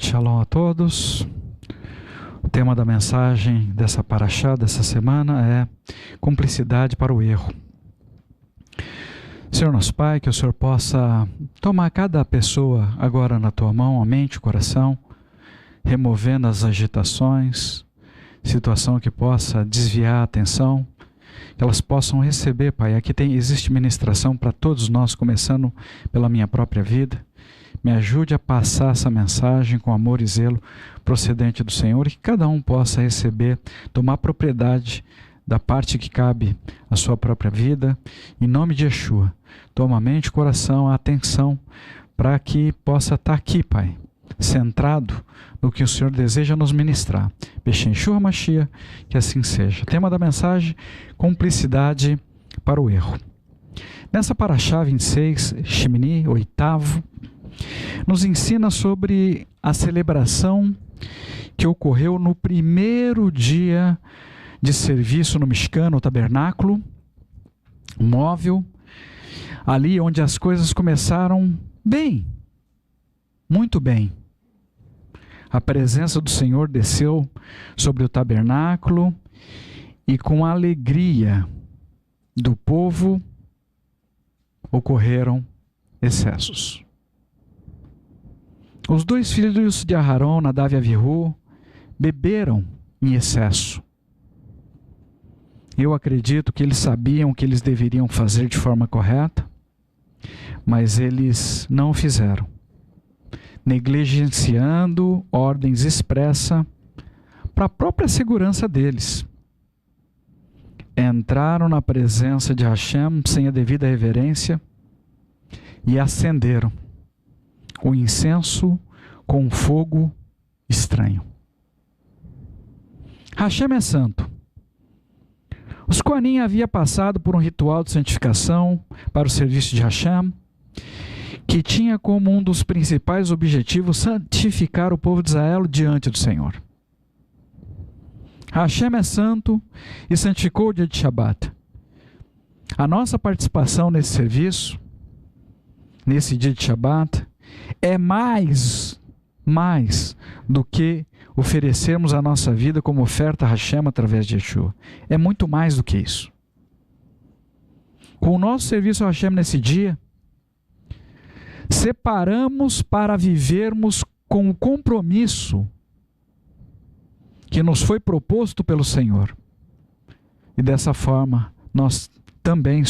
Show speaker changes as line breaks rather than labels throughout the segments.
Shabbat Shalom a todos. O tema da mensagem dessa paraxá, dessa semana, é cumplicidade para o erro. Senhor nosso Pai, que o Senhor possa tomar cada pessoa agora na Tua mão, a mente, o coração, removendo as agitações, situação que possa desviar a atenção, que elas possam receber, Pai. Aqui existe ministração para todos nós, começando pela minha própria vida. Me ajude a passar essa mensagem com amor e zelo procedente do Senhor e que cada um possa receber, tomar propriedade da parte que cabe à sua própria vida. Em nome de Yeshua, toma a mente, o coração, a atenção para que possa estar aqui, Pai, centrado no que o Senhor deseja nos ministrar. B'Shem Yeshua Mashiach, que assim seja. Tema da mensagem, cumplicidade para o erro. Nessa paraxá 26, Shemini, oitavo, nos ensina sobre a celebração que ocorreu no primeiro dia de serviço no Mishkan, no tabernáculo móvel, ali onde as coisas começaram bem, muito bem. A presença do Senhor desceu sobre o tabernáculo e com a alegria do povo ocorreram excessos. Os dois filhos de Aharon, Nadav e Avihu, beberam em excesso. Eu acredito que eles sabiam o que eles deveriam fazer de forma correta, mas eles não o fizeram, negligenciando ordens expressas para a própria segurança deles. Entraram na presença de Hashem sem a devida reverência e acenderam o incenso com um fogo estranho. Hashem é santo. Os Kohanim haviam passado por um ritual de santificação para o serviço de Hashem, que tinha como um dos principais objetivos santificar o povo de Israel diante do Senhor. Hashem é santo e santificou o dia de Shabat. A nossa participação nesse serviço, nesse dia de Shabat, é mais do que oferecermos a nossa vida como oferta a Hashem através de Yeshua. É muito mais do que isso. Com o nosso serviço a Hashem nesse dia, separamos para vivermos com o compromisso que nos foi proposto pelo Senhor. E dessa forma, nós também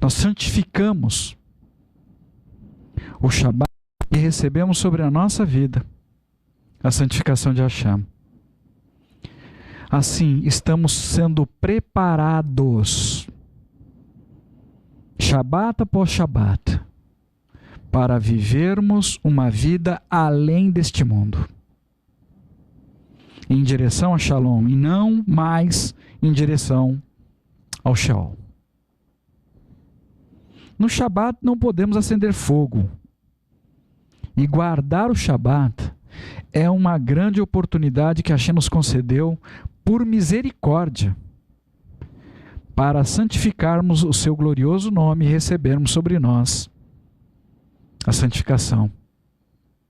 nós santificamos o Shabat e recebemos sobre a nossa vida a santificação de Hashem. Assim, estamos sendo preparados, Shabat após Shabat, para vivermos uma vida além deste mundo, em direção a Shalom e não mais em direção ao Sheol. No Shabat não podemos acender fogo. E guardar o Shabat é uma grande oportunidade que Hashem nos concedeu por misericórdia, para santificarmos o seu glorioso nome e recebermos sobre nós a santificação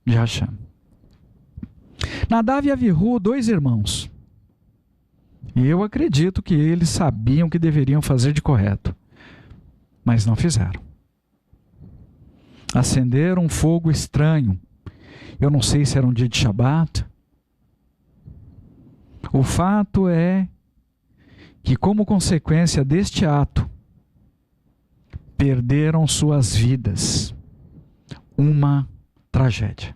de Hashem. Nadav e Avihu, dois irmãos. E eu acredito que eles sabiam o que deveriam fazer de correto, mas não fizeram. Acenderam um fogo estranho. Eu não sei se era um dia de Shabat. O fato é que, como consequência deste ato, perderam suas vidas. Uma tragédia.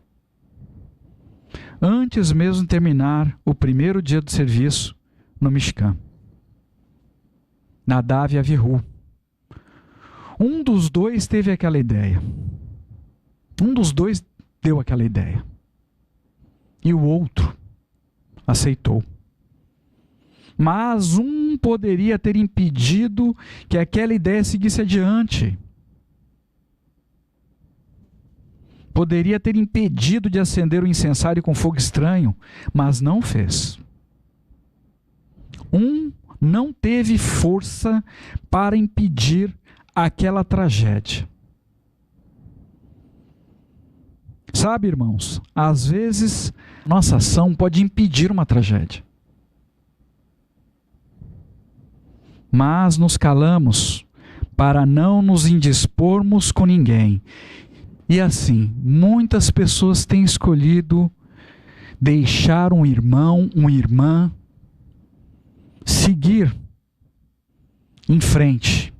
Antes mesmo de terminar o primeiro dia do serviço no Mishkan, Nadav e Avihu, um dos dois teve aquela ideia. Um dos dois deu aquela ideia. E o outro aceitou. Mas um poderia ter impedido que aquela ideia seguisse adiante. Poderia ter impedido de acender o incensário com fogo estranho, mas não fez. Um não teve força para impedir aquela tragédia. Sabe, irmãos, às vezes nossa ação pode impedir uma tragédia. Mas nos calamos para não nos indispormos com ninguém. E assim, muitas pessoas têm escolhido deixar um irmão, uma irmã, seguir em frente,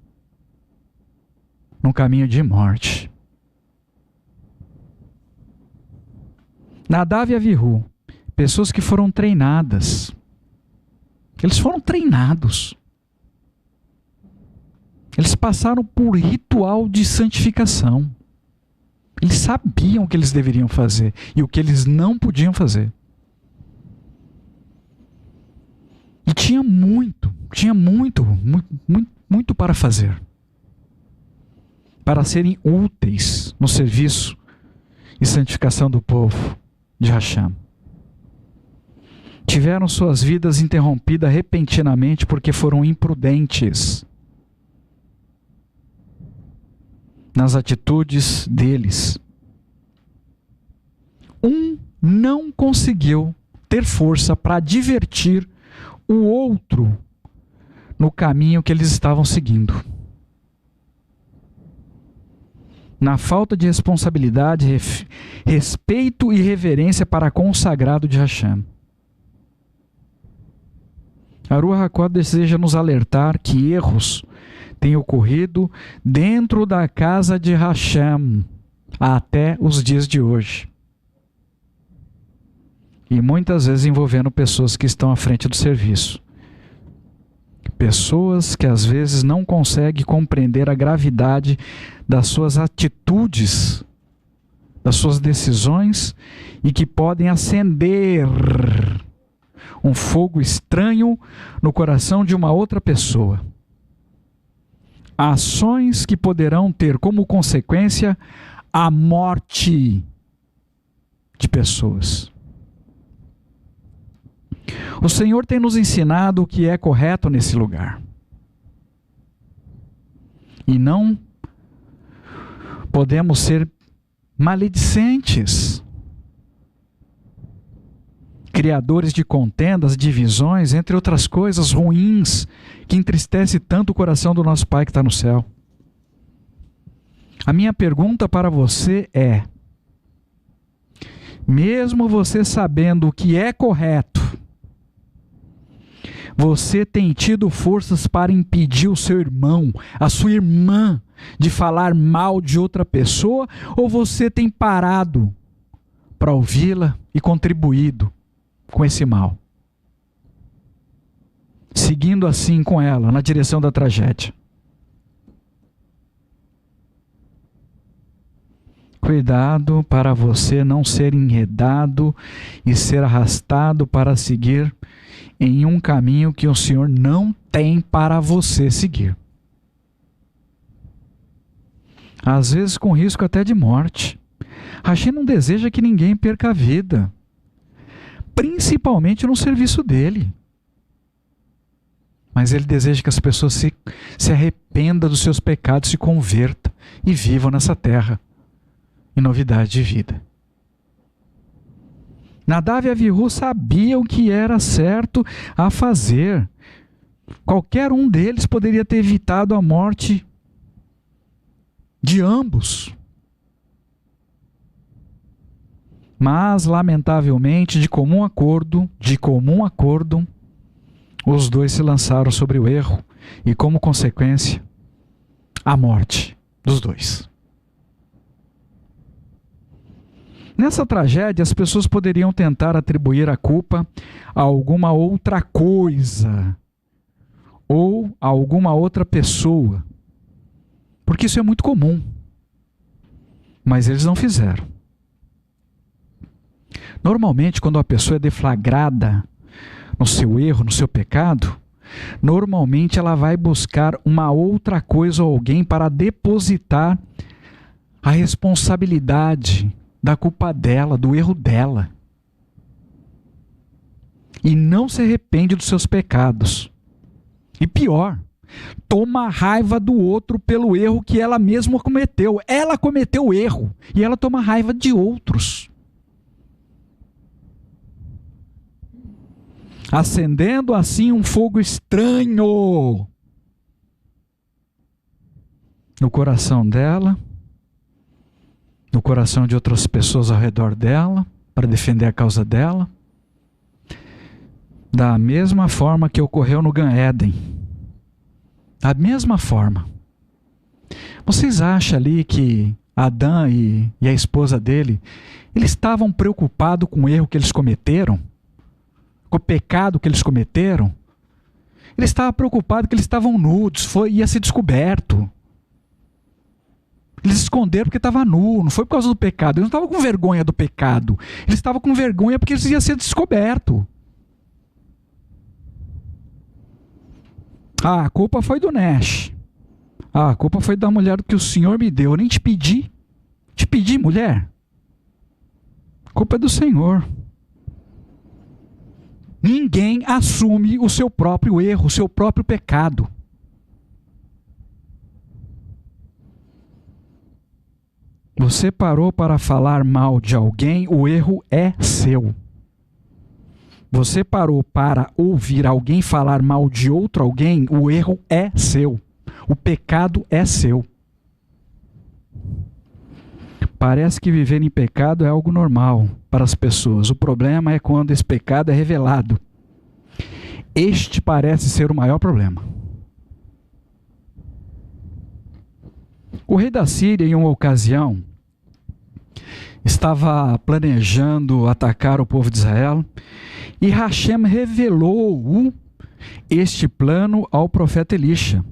no caminho de morte. Nadav e Avihu, pessoas que foram treinadas. Eles foram treinados. Eles passaram por ritual de santificação. Eles sabiam o que eles deveriam fazer e o que eles não podiam fazer. E tinha muito para fazer. Para serem úteis no serviço e santificação do povo de Hashem. Tiveram suas vidas interrompidas repentinamente porque foram imprudentes nas atitudes deles. Um não conseguiu ter força para divertir o outro no caminho que eles estavam seguindo. Na falta de responsabilidade, respeito e reverência para com o sagrado de Hashem. A Ruach HaKodesh deseja nos alertar que erros têm ocorrido dentro da casa de Hashem até os dias de hoje. E muitas vezes envolvendo pessoas que estão à frente do serviço. Pessoas que às vezes não conseguem compreender a gravidade das suas atitudes, das suas decisões, e que podem acender um fogo estranho no coração de uma outra pessoa. Ações que poderão ter como consequência a morte de pessoas. O Senhor tem nos ensinado o que é correto nesse lugar. E não podemos ser maledicentes, criadores de contendas, divisões, entre outras coisas ruins, que entristece tanto o coração do nosso Pai que está no céu. A minha pergunta para você é: mesmo você sabendo o que é correto, você tem tido forças para impedir o seu irmão, a sua irmã, de falar mal de outra pessoa, ou você tem parado para ouvi-la e contribuído com esse mal, seguindo assim com ela na direção da tragédia? Cuidado para você não ser enredado e ser arrastado para seguir em um caminho que o Senhor não tem para você seguir. Às vezes com risco até de morte. Hashem não deseja que ninguém perca a vida, principalmente no serviço dele. Mas ele deseja que as pessoas se arrependam dos seus pecados, se convertam e vivam nessa terra em novidade de vida. Nadav e Avihu sabiam que era certo a fazer. Qualquer um deles poderia ter evitado a morte de ambos. Mas, lamentavelmente, de comum acordo, os dois se lançaram sobre o erro e, como consequência, a morte dos dois. Nessa tragédia, as pessoas poderiam tentar atribuir a culpa a alguma outra coisa ou a alguma outra pessoa, porque isso é muito comum, mas eles não fizeram. Normalmente, quando a pessoa é deflagrada no seu erro, no seu pecado, normalmente ela vai buscar uma outra coisa ou alguém para depositar a responsabilidade da culpa dela, do erro dela. E não se arrepende dos seus pecados. E pior, toma raiva do outro pelo erro que ela mesma cometeu. Ela cometeu o erro e ela toma raiva de outros, acendendo assim um fogo estranho no coração dela, no coração de outras pessoas ao redor dela, para defender a causa dela, da mesma forma que ocorreu no Gan Éden. Da mesma forma. Vocês acham ali que Adão e a esposa dele, eles estavam preocupados com o erro que eles cometeram? Com o pecado que eles cometeram? Eles estavam preocupados que eles estavam nudos, ia ser descoberto. Eles esconderam porque estava nu, não foi por causa do pecado. Eles não estavam com vergonha do pecado. Eles estavam com vergonha porque eles iam ser descobertos. Ah, a culpa foi do Nash. Ah, a culpa foi da mulher que o Senhor me deu. Eu nem te pedi. Te pedi, mulher. A culpa é do Senhor. Ninguém assume o seu próprio erro, o seu próprio pecado. Você parou para falar mal de alguém, o erro é seu. Você parou para ouvir alguém falar mal de outro alguém, o erro é seu. O pecado é seu. Parece que viver em pecado é algo normal para as pessoas. O problema é quando esse pecado é revelado. Este parece ser o maior problema. O rei da Síria, em uma ocasião, estava planejando atacar o povo de Israel, e Hashem revelou este plano ao profeta Elisha,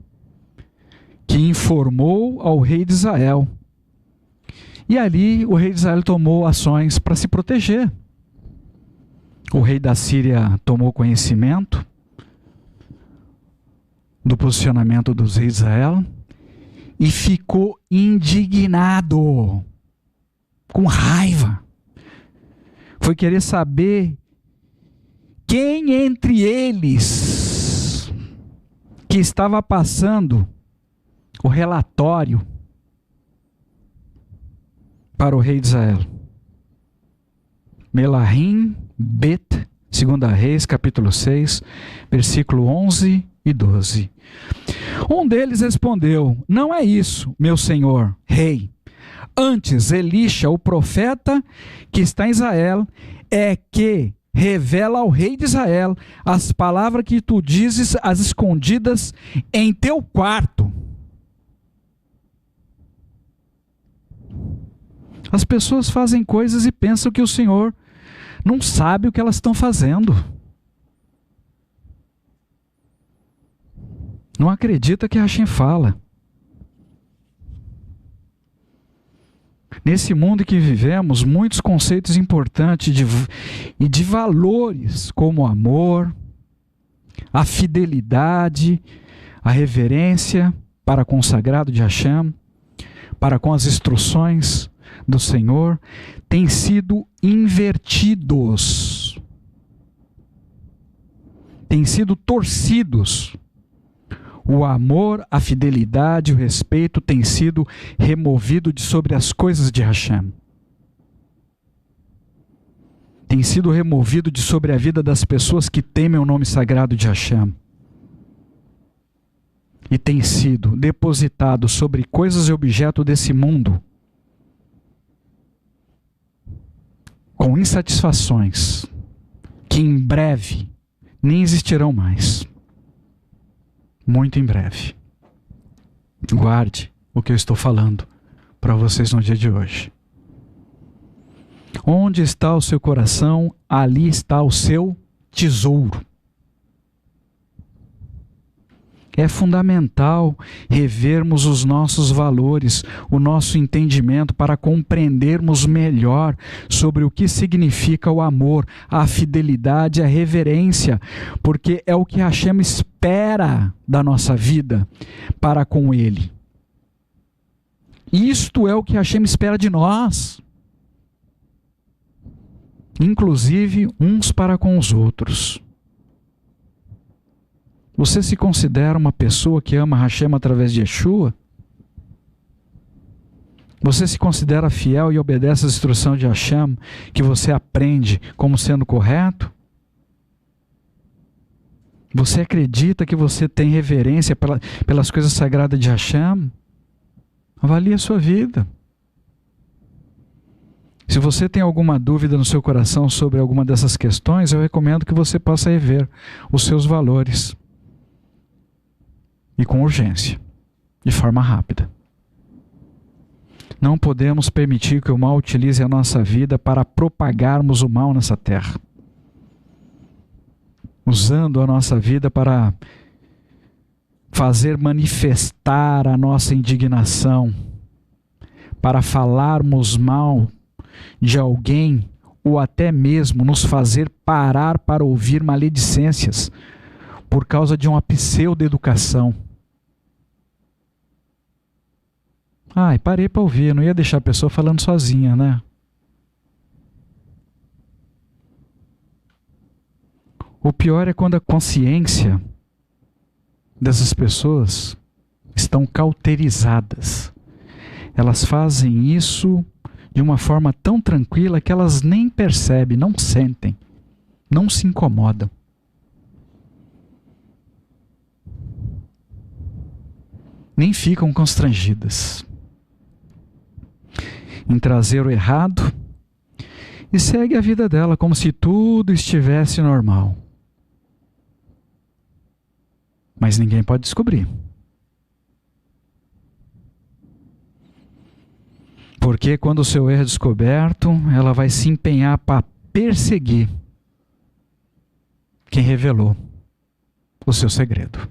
que informou ao rei de Israel. E ali o rei de Israel tomou ações para se proteger. O rei da Síria tomou conhecimento do posicionamento dos reis de Israel e ficou indignado, com raiva. Foi querer saber quem entre eles que estava passando o relatório para o rei de Israel. Melahim, Bet, 2 Reis, capítulo 6, versículo 11 e 12. Um deles respondeu: não é isso, meu senhor, rei. Antes, Elisha, o profeta que está em Israel, é que revela ao rei de Israel as palavras que tu dizes, as escondidas em teu quarto. As pessoas fazem coisas e pensam que o Senhor não sabe o que elas estão fazendo. Não acredita que Hashem fala. Nesse mundo em que vivemos, muitos conceitos importantes e de valores, como o amor, a fidelidade, a reverência para com o sagrado de Hashem, para com as instruções do Senhor, têm sido invertidos, têm sido torcidos. O amor, a fidelidade, o respeito tem sido removido de sobre as coisas de Hashem. Tem sido removido de sobre a vida das pessoas que temem o nome sagrado de Hashem. E tem sido depositado sobre coisas e objetos desse mundo, com insatisfações, que em breve nem existirão mais. Muito em breve. Guarde o que eu estou falando para vocês no dia de hoje. Onde está o seu coração, ali está o seu tesouro. É fundamental revermos os nossos valores, o nosso entendimento para compreendermos melhor sobre o que significa o amor, a fidelidade, a reverência, porque é o que Hashem espera da nossa vida para com Ele. Isto é o que Hashem espera de nós, inclusive uns para com os outros. Você se considera uma pessoa que ama Hashem através de Yeshua? Você se considera fiel e obedece às instruções de Hashem que você aprende como sendo correto? Você acredita que você tem reverência pelas coisas sagradas de Hashem? Avalie a sua vida. Se você tem alguma dúvida no seu coração sobre alguma dessas questões, eu recomendo que você possa rever os seus valores. E com urgência, de forma rápida. Não podemos permitir que o mal utilize a nossa vida para propagarmos o mal nessa terra. Usando a nossa vida para fazer manifestar a nossa indignação, para falarmos mal de alguém ou até mesmo nos fazer parar para ouvir maledicências por causa de uma pseudo-educação. Parei para ouvir, não ia deixar a pessoa falando sozinha, né? O pior é quando a consciência dessas pessoas estão cauterizadas. Elas fazem isso de uma forma tão tranquila que elas nem percebem, não sentem, não se incomodam. Nem ficam constrangidas em trazer o errado e segue a vida dela como se tudo estivesse normal. Mas ninguém pode descobrir. Porque quando o seu erro é descoberto, ela vai se empenhar para perseguir quem revelou o seu segredo.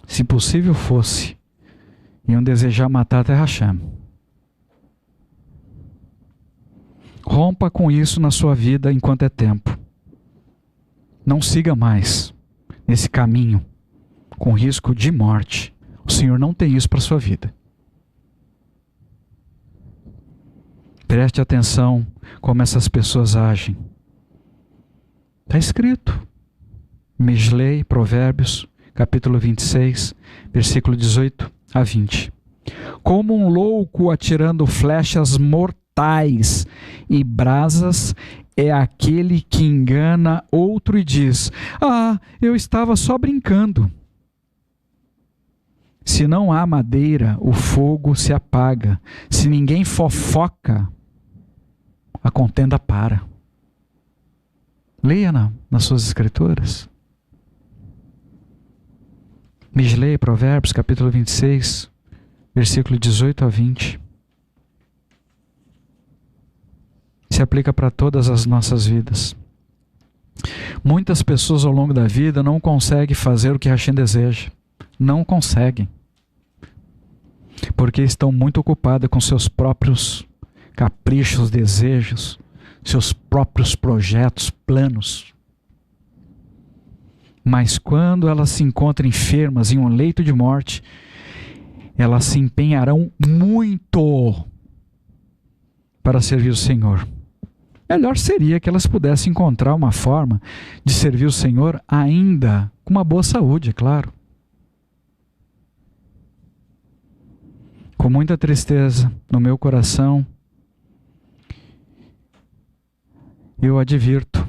Se possível fosse, iam desejar matar até Hashem. Rompa com isso na sua vida enquanto é tempo. Não siga mais nesse caminho com risco de morte. O Senhor não tem isso para a sua vida. Preste atenção como essas pessoas agem. Está escrito. Mislei, Provérbios, capítulo 26, versículo 18 a 20. Como um louco atirando flechas mortais e brasas é aquele que engana outro e diz: eu estava só brincando. Se não há madeira, o fogo se apaga. Se ninguém fofoca, a contenda para. Leia nas suas escrituras. Mislei, Provérbios, capítulo 26, versículo 18 a 20. Se aplica para todas as nossas vidas. Muitas pessoas ao longo da vida não conseguem fazer o que Hashem deseja. Não conseguem. Porque estão muito ocupadas com seus próprios caprichos, desejos, seus próprios projetos, planos. Mas quando elas se encontram enfermas em um leito de morte, elas se empenharão muito para servir o Senhor. Melhor seria que elas pudessem encontrar uma forma de servir o Senhor ainda com uma boa saúde, é claro. Com muita tristeza no meu coração, eu advirto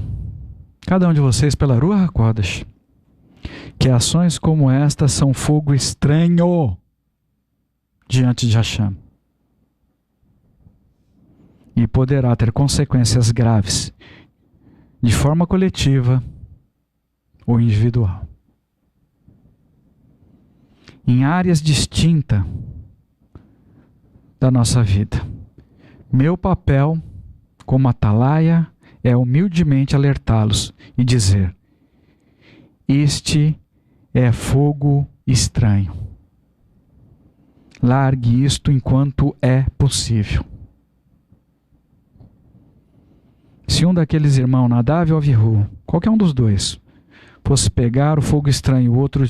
cada um de vocês pela Ruach HaKodesh que ações como esta são fogo estranho diante de Hashem e poderá ter consequências graves de forma coletiva ou individual. Em áreas distintas da nossa vida. Meu papel como atalaia é humildemente alertá-los e dizer: este é fogo estranho. Largue isto enquanto é possível. Se um daqueles irmãos, Nadav ou Avihu, qualquer um dos dois, fosse pegar o fogo estranho e o outro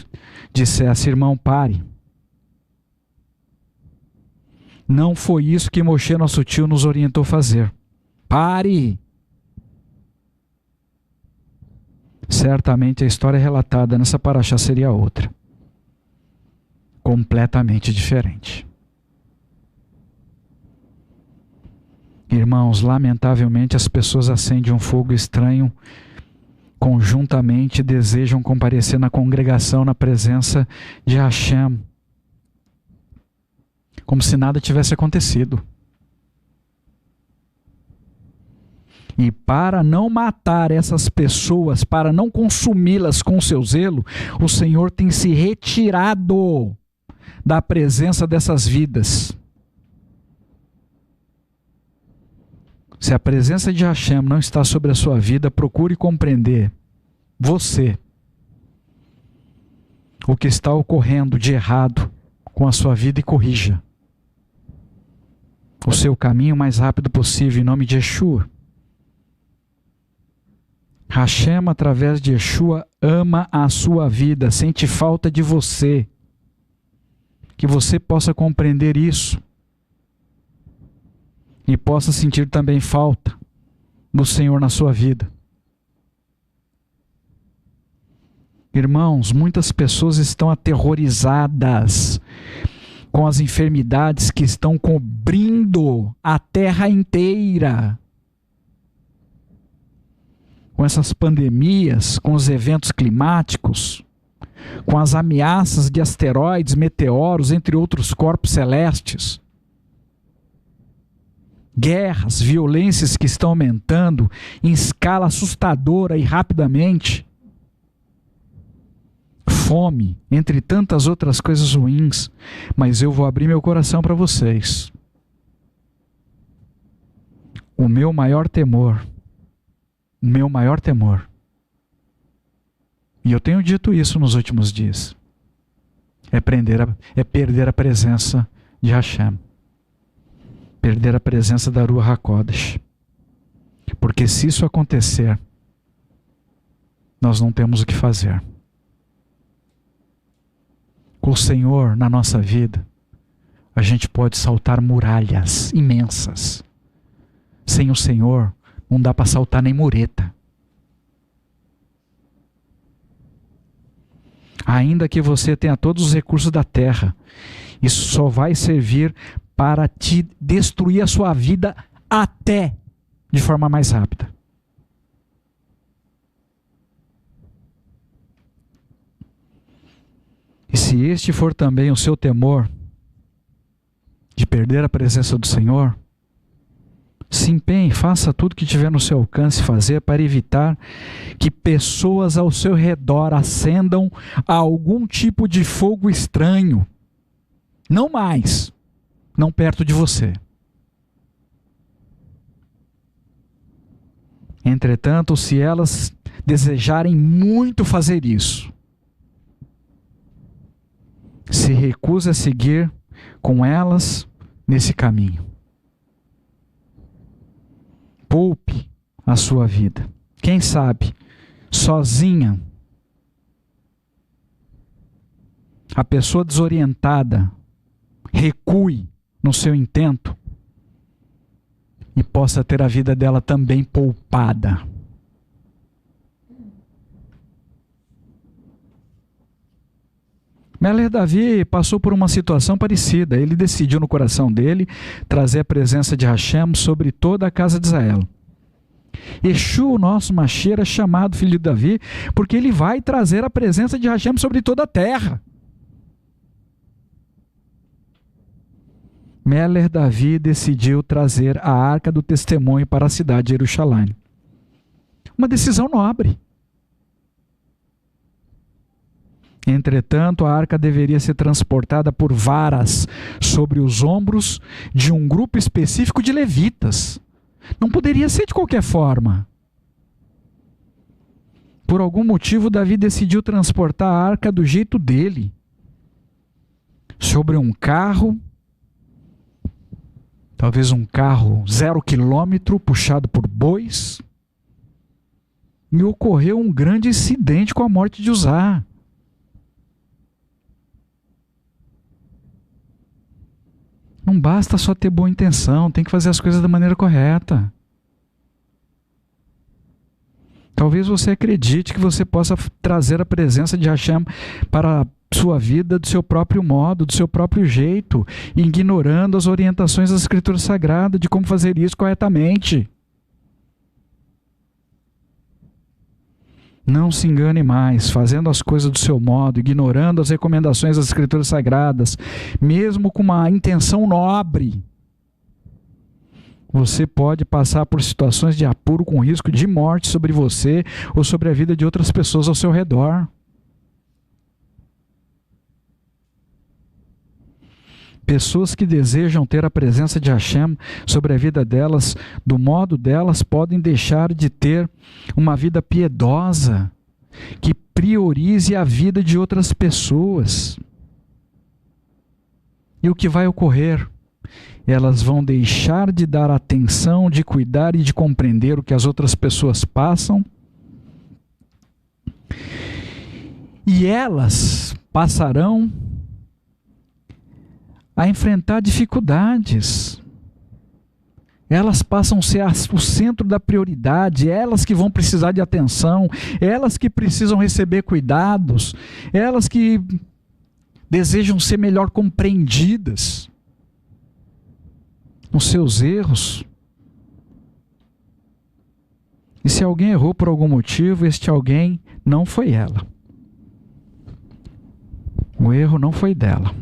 dissesse: irmão, pare. Não foi isso que Moshe, nosso tio, nos orientou a fazer. Pare! certamente a história relatada nessa paraxá seria outra. Completamente diferente. Irmãos, lamentavelmente as pessoas acendem um fogo estranho, conjuntamente desejam comparecer na congregação, na presença de Hashem, como se nada tivesse acontecido. E para não matar essas pessoas, para não consumi-las com seu zelo, o Senhor tem se retirado da presença dessas vidas. Se a presença de Hashem não está sobre a sua vida, procure compreender, você, o que está ocorrendo de errado com a sua vida e corrija o seu caminho o mais rápido possível, em nome de Yeshua. Hashem, através de Yeshua, ama a sua vida, sente falta de você. Que você possa compreender isso. E possa sentir também falta do Senhor na sua vida. Irmãos, muitas pessoas estão aterrorizadas com as enfermidades que estão cobrindo a terra inteira. Com essas pandemias, com os eventos climáticos, com as ameaças de asteroides, meteoros, entre outros corpos celestes. Guerras, violências que estão aumentando em escala assustadora e rapidamente. Fome, entre tantas outras coisas ruins. Mas eu vou abrir meu coração para vocês. O meu maior temor, e eu tenho dito isso nos últimos dias, é perder a presença de Hashem. Perder a presença da Ruach HaKodesh. Porque se isso acontecer, nós não temos o que fazer. Com o Senhor na nossa vida, a gente pode saltar muralhas imensas. Sem o Senhor, não dá para saltar nem mureta. Ainda que você tenha todos os recursos da terra, isso só vai servir para te destruir a sua vida até de forma mais rápida. E se este for também o seu temor de perder a presença do Senhor, se empenhe, faça tudo que tiver no seu alcance fazer para evitar que pessoas ao seu redor acendam algum tipo de fogo estranho. Não mais. Não perto de você. Entretanto, se elas desejarem muito fazer isso, se recuse a seguir com elas nesse caminho. Poupe a sua vida. Quem sabe, sozinha, a pessoa desorientada recue no seu intento e possa ter a vida dela também poupada. Meler Davi passou por uma situação parecida. Ele decidiu no coração dele trazer a presença de Hashem sobre toda a casa de Israel. Yeshua, o nosso Mashiach, é chamado filho de Davi porque ele vai trazer a presença de Hashem sobre toda a terra. Meler Davi decidiu trazer a Arca do Testemunho para a cidade de Jerusalém. Uma decisão nobre. Entretanto, a arca deveria ser transportada por varas sobre os ombros de um grupo específico de levitas. Não poderia ser de qualquer forma. Por algum motivo, Davi decidiu transportar a arca do jeito dele. Sobre um carro, talvez um carro 0 km, puxado por bois. E ocorreu um grande incidente com a morte de Uzá. Não basta só ter boa intenção, tem que fazer as coisas da maneira correta. Talvez você acredite que você possa trazer a presença de Hashem para a sua vida do seu próprio modo, do seu próprio jeito, ignorando as orientações da Escritura Sagrada de como fazer isso corretamente. Não se engane mais, fazendo as coisas do seu modo, ignorando as recomendações das Escrituras Sagradas, mesmo com uma intenção nobre. Você pode passar por situações de apuro com risco de morte sobre você ou sobre a vida de outras pessoas ao seu redor. Pessoas que desejam ter a presença de Hashem sobre a vida delas, do modo delas, podem deixar de ter uma vida piedosa, que priorize a vida de outras pessoas. E o que vai ocorrer? Elas vão deixar de dar atenção, de cuidar e de compreender o que as outras pessoas passam. E elas passarão a enfrentar dificuldades. Elas passam a ser o centro da prioridade, elas que vão precisar de atenção, elas que precisam receber cuidados, elas que desejam ser melhor compreendidas nos seus erros. E se alguém errou por algum motivo, este alguém não foi ela. O erro não foi dela.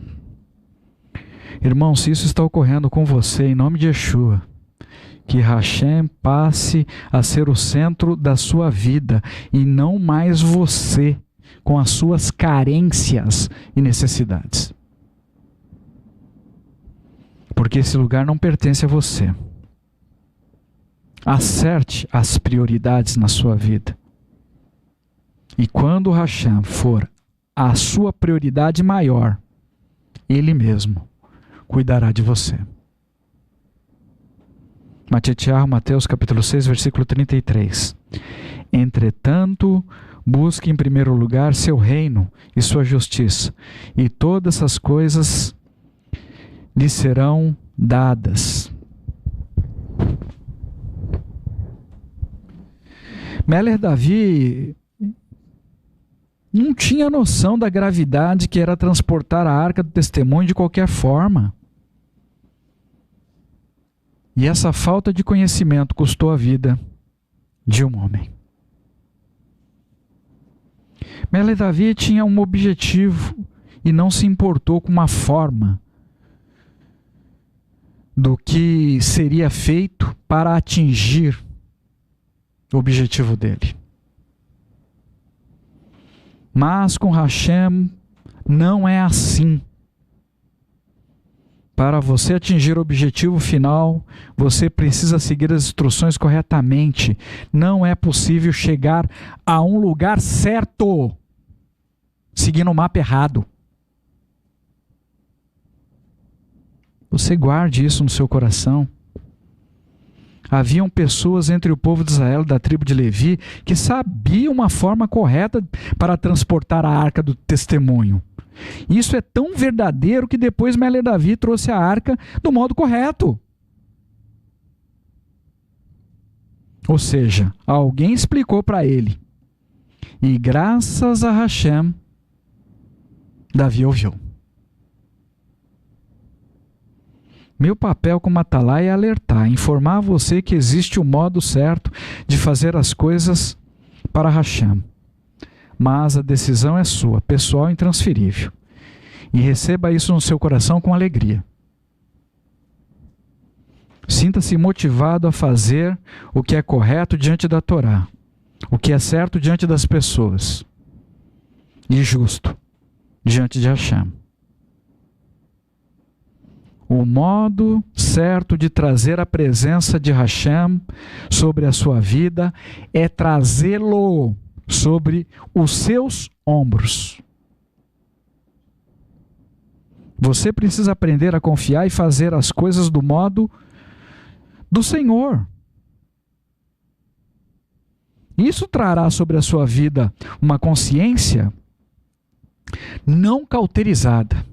Irmão, se isso está ocorrendo com você, em nome de Yeshua, que Hashem passe a ser o centro da sua vida e não mais você, com as suas carências e necessidades. Porque esse lugar não pertence a você. Acerte as prioridades na sua vida. E quando Hashem for a sua prioridade maior, Ele mesmo cuidará de você. Mateus capítulo 6, versículo 33. Entretanto, busque em primeiro lugar seu reino e sua justiça, e todas essas coisas lhe serão dadas. Meler Davi não tinha noção da gravidade que era transportar a arca do testemunho de qualquer forma. E essa falta de conhecimento custou a vida de um homem. Meler Davi tinha um objetivo e não se importou com uma forma do que seria feito para atingir o objetivo dele. Mas com Hashem não é assim. Para você atingir o objetivo final, você precisa seguir as instruções corretamente. Não é possível chegar a um lugar certo seguindo o mapa errado. Você guarde isso no seu coração. Haviam pessoas entre o povo de Israel, da tribo de Levi, que sabiam uma forma correta para transportar a arca do testemunho. Isso é tão verdadeiro que depois Meler Davi trouxe a arca do modo correto. Ou seja, alguém explicou para ele. E graças a Hashem, Davi ouviu. Meu papel como atalaia é alertar, informar você que existe o modo certo de fazer as coisas para Hashem. Mas a decisão é sua, pessoal e intransferível. E receba isso no seu coração com alegria. Sinta-se motivado a fazer o que é correto diante da Torá, o que é certo diante das pessoas, e justo diante de Hashem. O modo certo de trazer a presença de Hashem sobre a sua vida é trazê-lo sobre os seus ombros. Você precisa aprender a confiar e fazer as coisas do modo do Senhor. Isso trará sobre a sua vida uma consciência não cauterizada.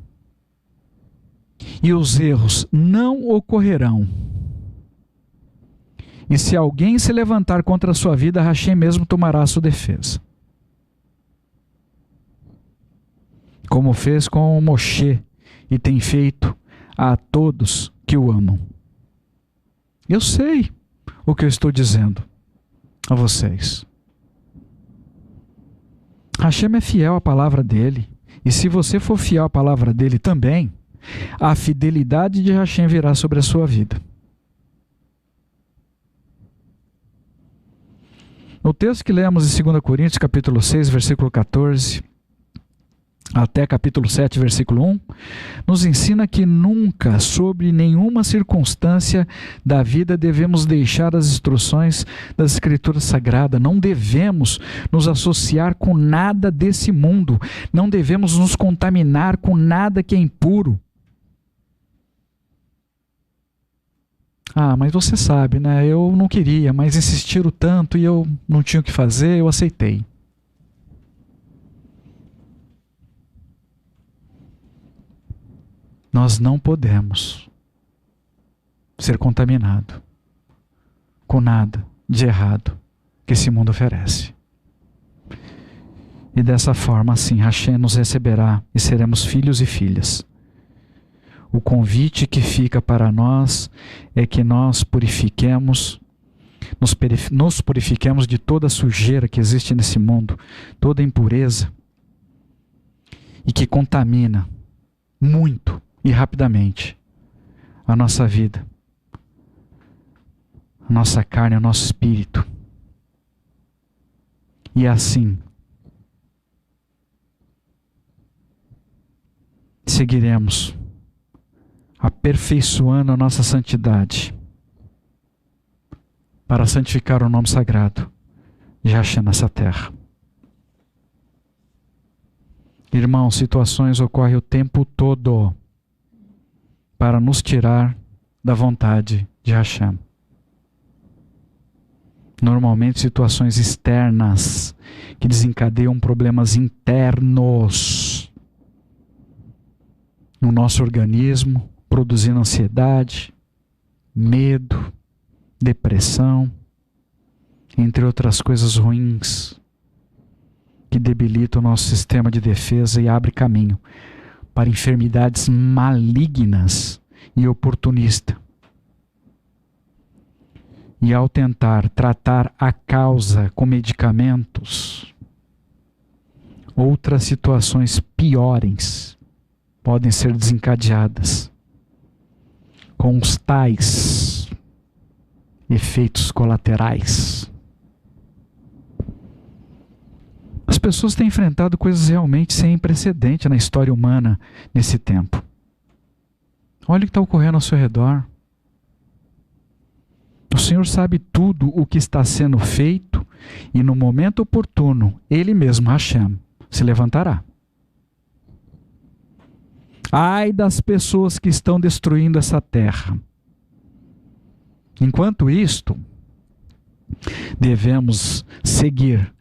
E os erros não ocorrerão. E se alguém se levantar contra a sua vida, Hashem mesmo tomará a sua defesa. Como fez com o Moshe e tem feito a todos que o amam. Eu sei o que eu estou dizendo a vocês. Hashem é fiel à palavra dele. E se você for fiel à palavra dele também, a fidelidade de Hashem virá sobre a sua vida. No texto que lemos em 2 Coríntios, capítulo 6, versículo 14, até capítulo 7, versículo 1, nos ensina que nunca, sob nenhuma circunstância da vida, devemos deixar as instruções das Escrituras Sagradas. Não devemos nos associar com nada desse mundo. Não devemos nos contaminar com nada que é impuro. Ah, mas você sabe, né? Eu não queria, mas insistiram tanto e eu não tinha o que fazer, eu aceitei. Nós não podemos ser contaminados com nada de errado que esse mundo oferece. E dessa forma, assim, Hashem nos receberá e seremos filhos e filhas. O convite que fica para nós é que nós purifiquemos, nos purifiquemos de toda a sujeira que existe nesse mundo, toda a impureza, e que contamina muito e rapidamente a nossa vida, a nossa carne, o nosso espírito. E assim seguiremos aperfeiçoando a nossa santidade para santificar o nome sagrado de Hashem nessa terra. Irmãos, situações ocorrem o tempo todo para nos tirar da vontade de Hashem. Normalmente situações externas que desencadeiam problemas internos no nosso organismo, produzindo ansiedade, medo, depressão, entre outras coisas ruins que debilitam o nosso sistema de defesa e abre caminho para enfermidades malignas e oportunistas. E ao tentar tratar a causa com medicamentos, outras situações piores podem ser desencadeadas com os tais efeitos colaterais. As pessoas têm enfrentado coisas realmente sem precedente na história humana nesse tempo. Olha o que está ocorrendo ao seu redor. O Senhor sabe tudo o que está sendo feito e no momento oportuno, Ele mesmo, Hashem, se levantará. Ai das pessoas que estão destruindo essa terra. Enquanto isto, devemos seguir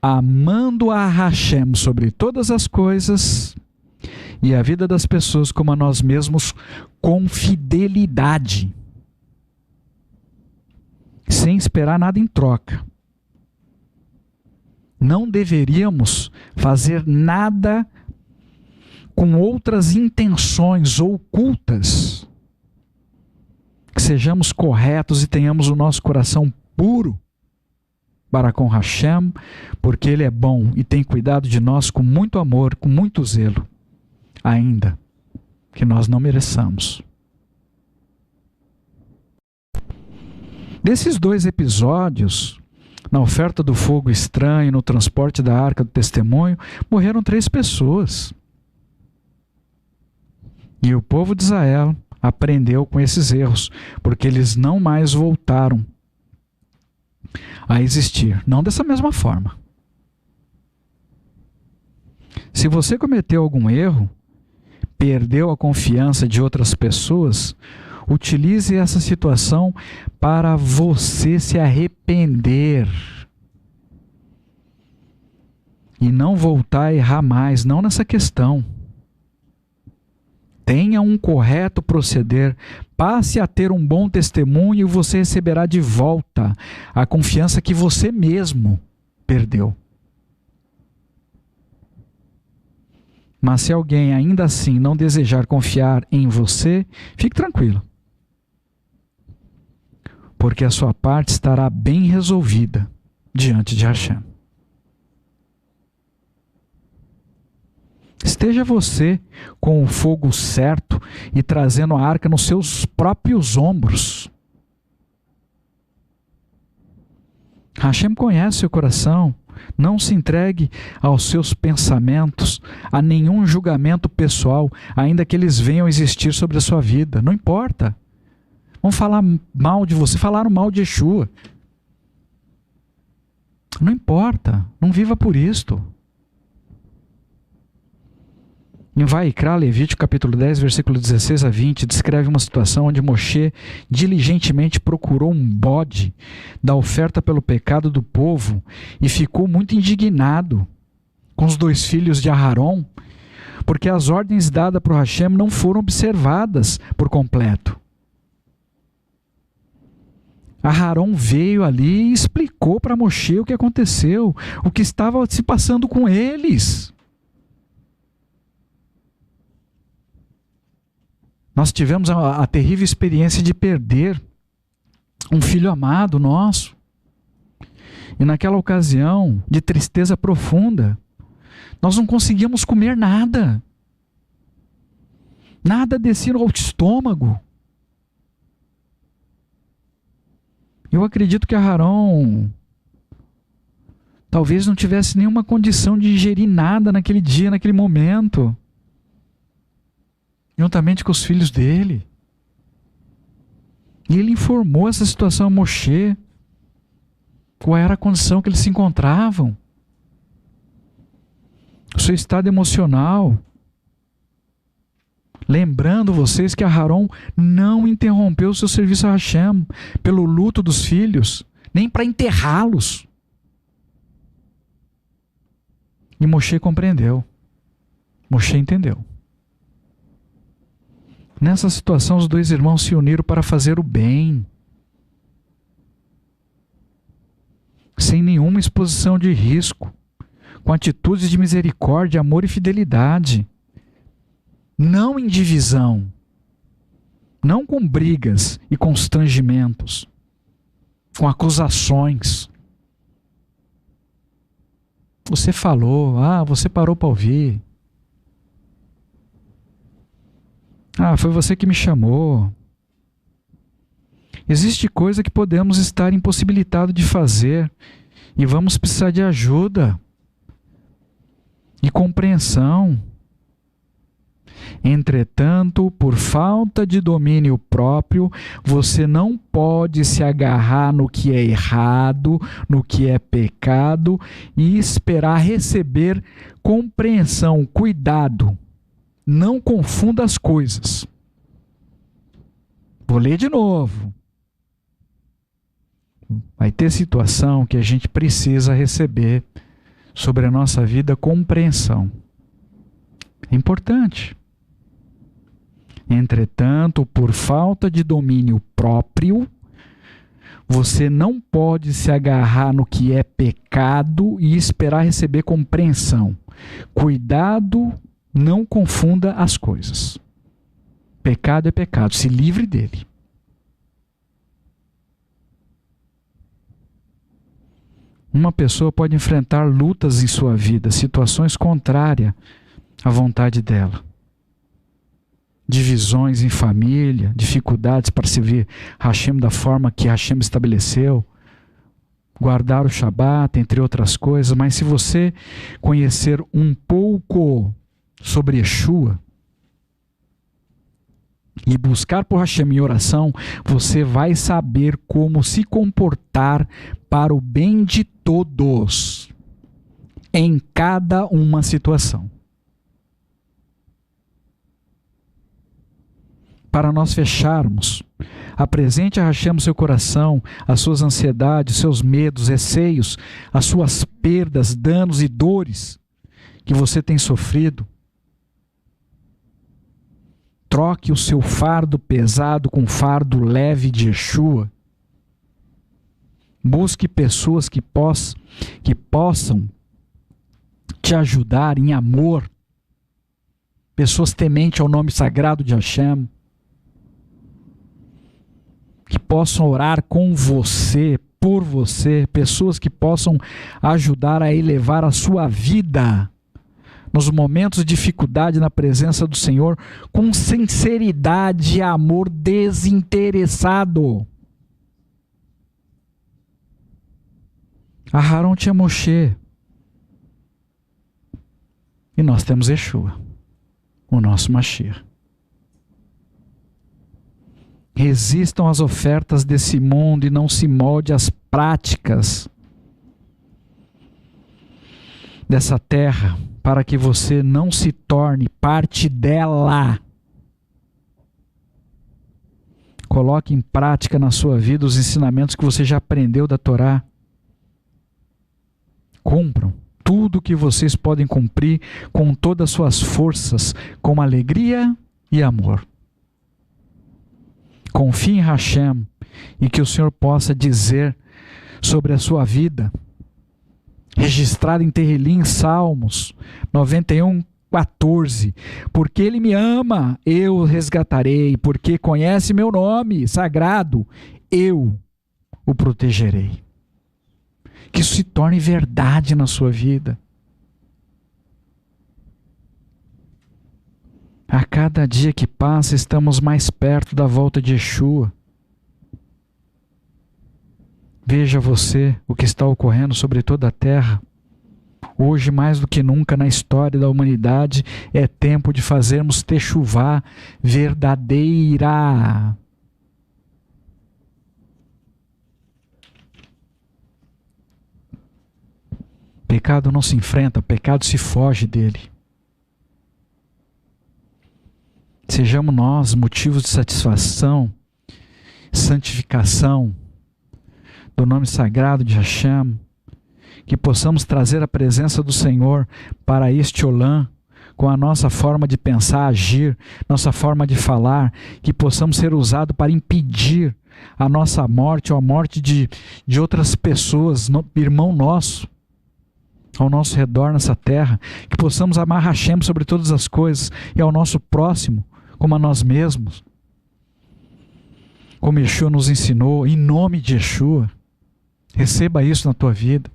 amando a Hashem sobre todas as coisas e a vida das pessoas como a nós mesmos com fidelidade, sem esperar nada em troca. Não deveríamos fazer nada com outras intenções ocultas. Que sejamos corretos e tenhamos o nosso coração puro para com Hashem, porque Ele é bom e tem cuidado de nós com muito amor, com muito zelo, ainda que nós não mereçamos. Desses 2 episódios, na oferta do fogo estranho, no transporte da arca do testemunho, morreram 3 pessoas. E o povo de Israel aprendeu com esses erros, porque eles não mais voltaram a existir. Não dessa mesma forma. Se você cometeu algum erro, perdeu a confiança de outras pessoas, utilize essa situação para você se arrepender e não voltar a errar mais, não nessa questão. Tenha um correto proceder Passe a ter um bom testemunho e você receberá de volta a confiança que você mesmo perdeu. Mas se alguém ainda assim não desejar confiar em você, fique tranquilo, porque a sua parte estará bem resolvida diante de Hashem. Esteja você com o fogo certo e trazendo a arca nos seus próprios ombros. Hashem conhece seu coração. Não se entregue aos seus pensamentos, a nenhum julgamento pessoal, ainda que eles venham existir sobre a sua vida. Não importa. Vão falar mal de você, falaram mal de Yeshua. Não importa, não viva por isto. Em Vaikra, Levítico capítulo 10, versículo 16 a 20, descreve uma situação onde Moshe diligentemente procurou um bode da oferta pelo pecado do povo e ficou muito indignado com os 2 filhos de Aharon, porque as ordens dadas por Hashem não foram observadas por completo. Aharon veio ali e explicou para Moshe o que aconteceu, o que estava se passando com eles. Nós tivemos a terrível experiência de perder um filho amado nosso. E naquela ocasião de tristeza profunda, nós não conseguíamos comer nada. Nada descia ao estômago. Eu acredito que Aharon talvez não tivesse nenhuma condição de ingerir nada naquele dia, naquele momento, juntamente com os filhos dele. E ele informou essa situação a Moshe, qual era a condição que eles se encontravam, o seu estado emocional. Lembrando vocês que Aharon não interrompeu o seu serviço a Hashem pelo luto dos filhos, nem para enterrá-los. E Moshe compreendeu. Moshe entendeu. Nessa situação, os 2 irmãos se uniram para fazer o bem, sem nenhuma exposição de risco, com atitudes de misericórdia, amor e fidelidade, não em divisão, não com brigas e constrangimentos, com acusações. Você falou, você parou para ouvir. Foi você que me chamou. Existe coisa que podemos estar impossibilitados de fazer e vamos precisar de ajuda e compreensão. Entretanto, por falta de domínio próprio, você não pode se agarrar no que é errado, no que é pecado e esperar receber compreensão. Cuidado! Não confunda as coisas. Vou ler de novo. Vai ter situação que a gente precisa receber sobre a nossa vida compreensão. É importante. Entretanto, por falta de domínio próprio, você não pode se agarrar no que é pecado e esperar receber compreensão. Cuidado, não confunda as coisas. Pecado é pecado, se livre dele. Uma pessoa pode enfrentar lutas em sua vida, situações contrárias à vontade dela. Divisões em família, dificuldades para servir Hashem da forma que Hashem estabeleceu, guardar o Shabat, entre outras coisas. Mas se você conhecer um pouco sobre Yeshua e buscar por Hashem em oração, você vai saber como se comportar para o bem de todos em cada uma situação. Para nós fecharmos, apresente a Hashem o seu coração, as suas ansiedades, seus medos, receios, as suas perdas, danos e dores que você tem sofrido. troque o seu fardo pesado com o fardo leve de Yeshua. Busque pessoas que possam te ajudar em amor. Pessoas tementes ao nome sagrado de Hashem. Que possam orar com você, por você. Pessoas que possam ajudar a elevar a sua vida nos momentos de dificuldade na presença do Senhor, com sinceridade e amor desinteressado. Aharon tinha Moshe. E nós temos Yeshua, o nosso Mashiach. Resistam às ofertas desse mundo e não se molde às práticas dessa terra, para que você não se torne parte dela. Coloque em prática na sua vida os ensinamentos que você já aprendeu da Torá. Cumpram tudo o que vocês podem cumprir com todas as suas forças, com alegria e amor. Confie em Hashem e que o Senhor possa dizer sobre a sua vida, registrado em Terrilim, Salmos 91:14, porque Ele me ama, eu o resgatarei, porque conhece meu nome sagrado, eu o protegerei. Que isso se torne verdade na sua vida. A cada dia que passa, estamos mais perto da volta de Yeshua. Veja você o que está ocorrendo sobre toda a terra. Hoje, mais do que nunca na história da humanidade, é tempo de fazermos techuvá verdadeira. Pecado não se enfrenta, pecado se foge dele. Sejamos nós motivos de satisfação, santificação do nome sagrado de Hashem, que possamos trazer a presença do Senhor para este Olã, com a nossa forma de pensar, agir, nossa forma de falar, que possamos ser usados para impedir a nossa morte ou a morte de outras pessoas, irmão nosso, ao nosso redor nessa terra, que possamos amar Hashem sobre todas as coisas e ao nosso próximo como a nós mesmos, como Yeshua nos ensinou, em nome de Yeshua. Receba isso na tua vida.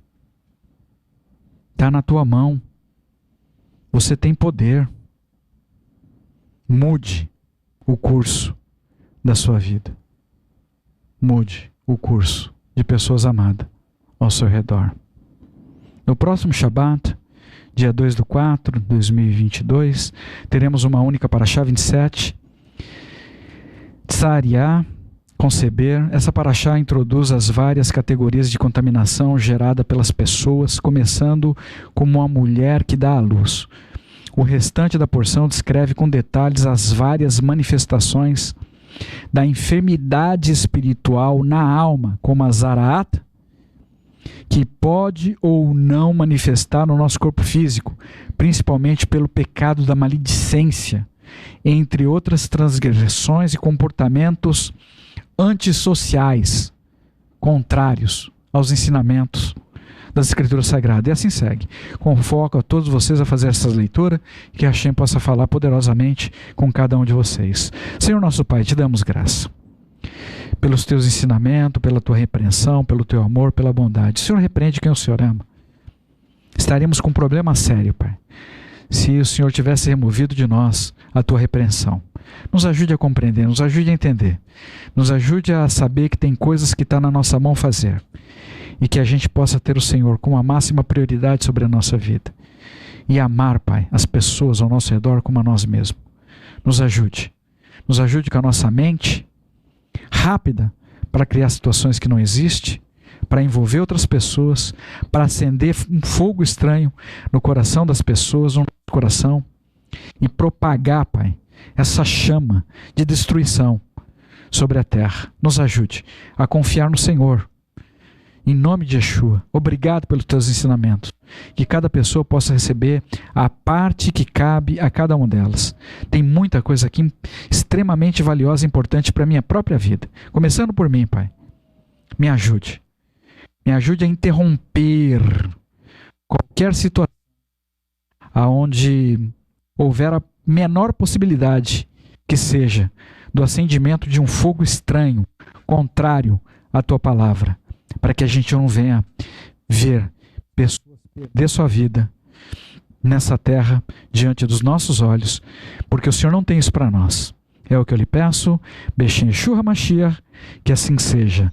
Está na tua mão. Você tem poder. Mude o curso da sua vida. Mude o curso de pessoas amadas ao seu redor. No próximo Shabat, dia 2/4/2022, teremos uma única paraxá 27. Tsariá, conceber. Essa paraxá introduz as várias categorias de contaminação gerada pelas pessoas, começando como uma mulher que dá à luz. O restante da porção descreve com detalhes as várias manifestações da enfermidade espiritual na alma, como a Zaraat, que pode ou não manifestar no nosso corpo físico, principalmente pelo pecado da maledicência, entre outras transgressões e comportamentos antissociais, contrários aos ensinamentos das Escrituras Sagradas. E assim segue. Convoco a todos vocês a fazer essa leitura e que Hashem possa falar poderosamente com cada um de vocês. Senhor nosso Pai, te damos graça pelos teus ensinamentos, pela tua repreensão, pelo teu amor, pela bondade. O Senhor repreende quem o Senhor ama. Estaremos com um problema sério, Pai, se o Senhor tivesse removido de nós a tua repreensão. Nos ajude a compreender, nos ajude a entender, nos ajude a saber que tem coisas que está na nossa mão fazer e que a gente possa ter o Senhor como a máxima prioridade sobre a nossa vida e amar, Pai, as pessoas ao nosso redor como a nós mesmos. Nos ajude com a nossa mente rápida para criar situações que não existem, para envolver outras pessoas, para acender um fogo estranho no coração das pessoas, no nosso coração, e propagar, Pai, essa chama de destruição sobre a terra. Nos ajude a confiar no Senhor Em nome de Yeshua, obrigado pelos teus ensinamentos. Que cada pessoa possa receber a parte que cabe a cada uma delas. Tem muita coisa aqui extremamente valiosa e importante para a minha própria vida. Começando por mim, Pai. Me ajude. Me ajude a interromper qualquer situação onde houver a menor possibilidade que seja do acendimento de um fogo estranho, contrário à tua palavra, para que a gente não venha ver pessoas perder sua vida nessa terra diante dos nossos olhos, porque o Senhor não tem isso para nós. É o que eu lhe peço, Beshem Yeshua HaMashiach, que assim seja,